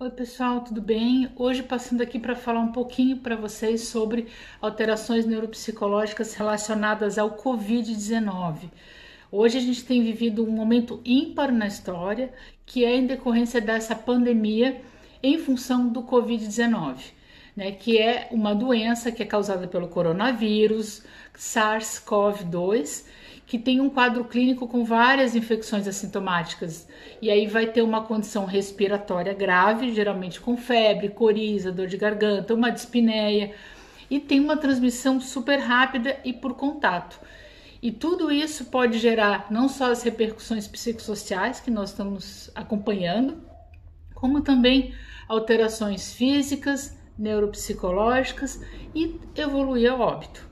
Oi pessoal, tudo bem? Hoje passando aqui para falar um pouquinho para vocês sobre alterações neuropsicológicas relacionadas ao Covid-19. Hoje a gente tem vivido um momento ímpar na história, que é em decorrência dessa pandemia em função do Covid-19, né? Que é uma doença que é causada pelo coronavírus, SARS-CoV-2, que tem um quadro clínico com várias infecções assintomáticas. E aí vai ter uma condição respiratória grave, geralmente com febre, coriza, dor de garganta, uma dispneia, e tem uma transmissão super rápida e por contato. E tudo isso pode gerar não só as repercussões psicossociais que nós estamos acompanhando, como também alterações físicas, neuropsicológicas e evoluir ao óbito.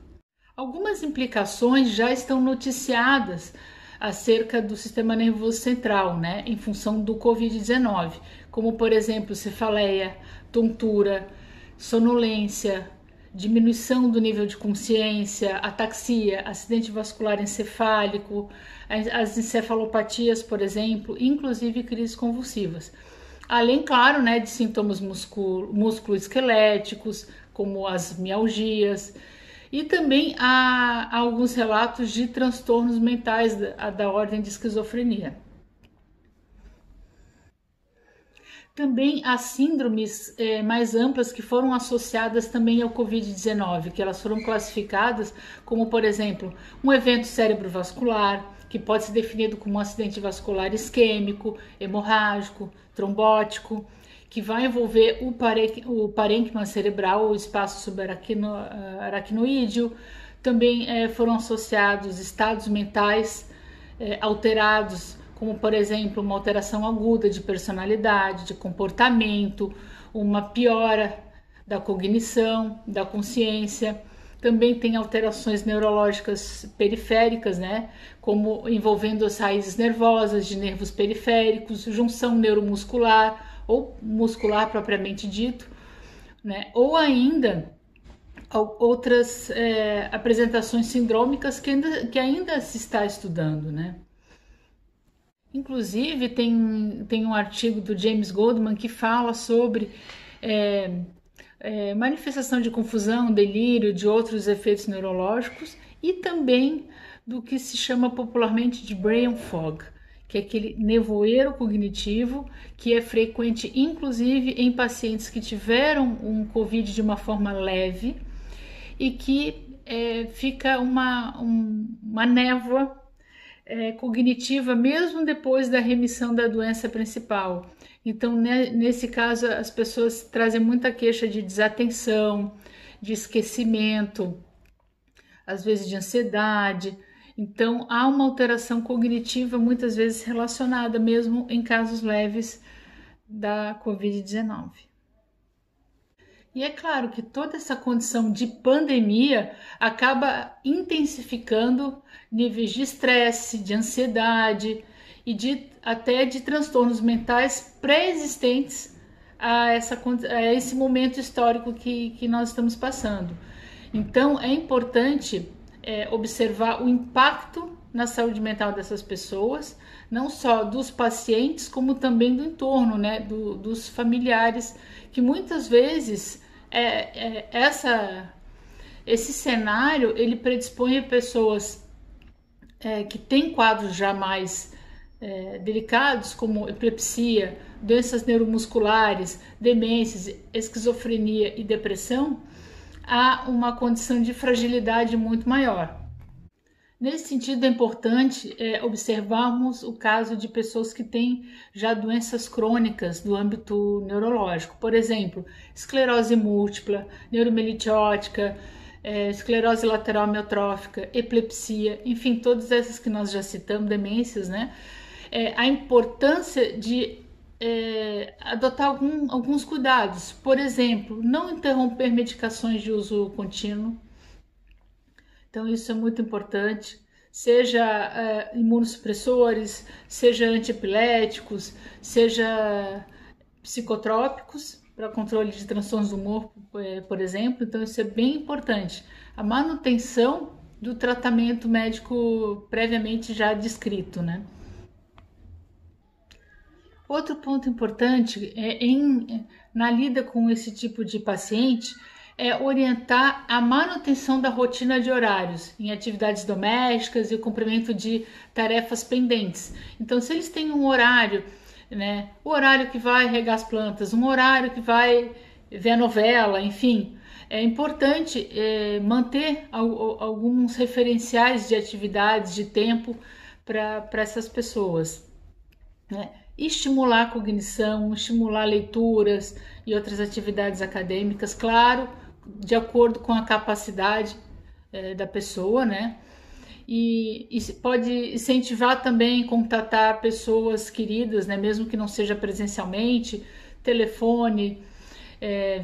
Algumas implicações já estão noticiadas acerca do sistema nervoso central, né, em função do Covid-19, como por exemplo cefaleia, tontura, sonolência, diminuição do nível de consciência, ataxia, acidente vascular encefálico, as encefalopatias, por exemplo, inclusive crises convulsivas. Além, claro, né, de sintomas musculoesqueléticos, como as mialgias, e também há alguns relatos de transtornos mentais da ordem de esquizofrenia. Também há síndromes mais amplas que foram associadas também ao Covid-19, que elas foram classificadas como, por exemplo, um evento cerebrovascular, que pode ser definido como um acidente vascular isquêmico, hemorrágico, trombótico, que vai envolver o parênquima cerebral, o espaço subaracnoídeo. Também foram associados estados mentais alterados, como por exemplo uma alteração aguda de personalidade, de comportamento, uma piora da cognição, da consciência. Também tem alterações neurológicas periféricas, né, como envolvendo as raízes nervosas de nervos periféricos, junção neuromuscular ou muscular propriamente dito, né, ou ainda outras apresentações sindrômicas que ainda se está estudando, né. Inclusive, tem um artigo do James Goldman que fala sobre manifestação de confusão, delírio, de outros efeitos neurológicos e também do que se chama popularmente de brain fog, que é aquele nevoeiro cognitivo que é frequente inclusive em pacientes que tiveram um COVID de uma forma leve e que fica uma névoa cognitiva mesmo depois da remissão da doença principal. Então, nesse caso, as pessoas trazem muita queixa de desatenção, de esquecimento, às vezes de ansiedade. Então, há uma alteração cognitiva muitas vezes relacionada mesmo em casos leves da Covid-19. E é claro que toda essa condição de pandemia acaba intensificando níveis de estresse, de ansiedade e até de transtornos mentais pré-existentes a esse momento histórico que nós estamos passando. Então é importante observar o impacto na saúde mental dessas pessoas, não só dos pacientes, como também do entorno, né, dos familiares, que muitas vezes esse cenário ele predispõe a pessoas que têm quadros já mais delicados, como epilepsia, doenças neuromusculares, demências, esquizofrenia e depressão, a uma condição de fragilidade muito maior. Nesse sentido, é importante observarmos o caso de pessoas que têm já doenças crônicas do âmbito neurológico, por exemplo, esclerose múltipla, neuromielite óptica, esclerose lateral amiotrófica, epilepsia, enfim, todas essas que nós já citamos, demências, né? A importância de adotar alguns cuidados, por exemplo, não interromper medicações de uso contínuo. Então isso é muito importante, seja imunossupressores, seja antiepiléticos, seja psicotrópicos para controle de transtornos do humor, por exemplo. Então isso é bem importante. A manutenção do tratamento médico previamente já descrito, né? Outro ponto importante na lida com esse tipo de paciente é orientar a manutenção da rotina de horários em atividades domésticas e o cumprimento de tarefas pendentes. Então, se eles têm um horário, né, o horário que vai regar as plantas, um horário que vai ver a novela, enfim, é importante manter alguns referenciais de atividades, de tempo para essas pessoas, né? Estimular a cognição, estimular leituras e outras atividades acadêmicas, claro, de acordo com a capacidade da pessoa, né? E pode incentivar também contatar pessoas queridas, né? Mesmo que não seja presencialmente, telefone,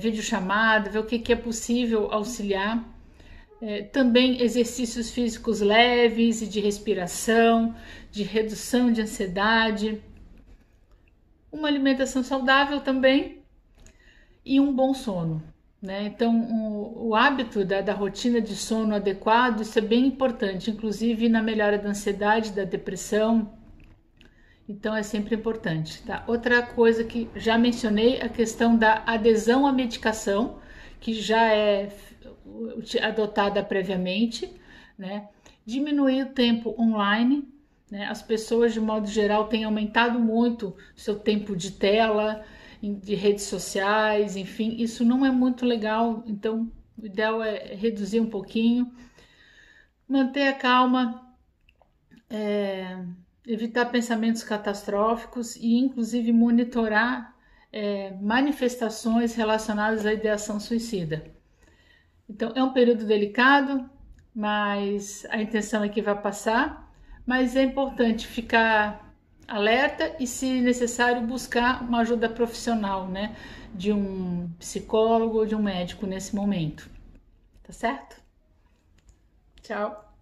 videochamada, ver o que é possível auxiliar. Também exercícios físicos leves e de respiração, de redução de ansiedade, uma alimentação saudável também e um bom sono, né? Então, o hábito da rotina de sono adequado, isso é bem importante, inclusive na melhora da ansiedade, da depressão. Então, é sempre importante, tá? Outra coisa que já mencionei, a questão da adesão à medicação, que já é adotada previamente, né? Diminuir o tempo online, né? As pessoas, de modo geral, têm aumentado muito seu tempo de tela, de redes sociais, enfim, isso não é muito legal, então o ideal é reduzir um pouquinho, manter a calma, evitar pensamentos catastróficos e inclusive monitorar manifestações relacionadas à ideação suicida. Então é um período delicado, mas a intenção é que vá passar, mas é importante ficar alerta e, se necessário, buscar uma ajuda profissional, né, de um psicólogo ou de um médico nesse momento. Tá certo? Tchau!